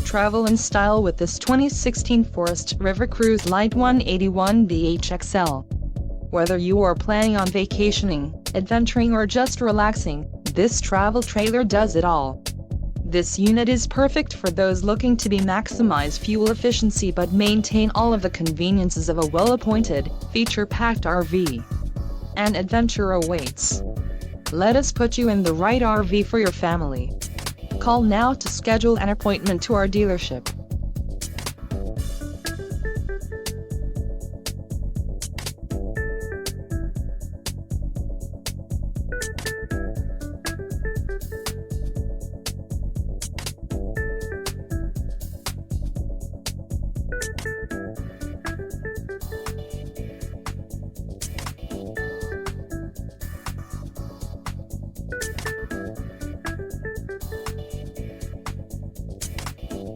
Travel in style with this 2016 Forest River Cruise Lite 181BHXL. Whether you are planning on vacationing, adventuring or just relaxing, this travel trailer does it all. This unit is perfect for those looking to maximize fuel efficiency but maintain all of the conveniences of a well-appointed, feature-packed RV. An adventure awaits. Let us put you in the right RV for your family. Call now to schedule an appointment to our dealership.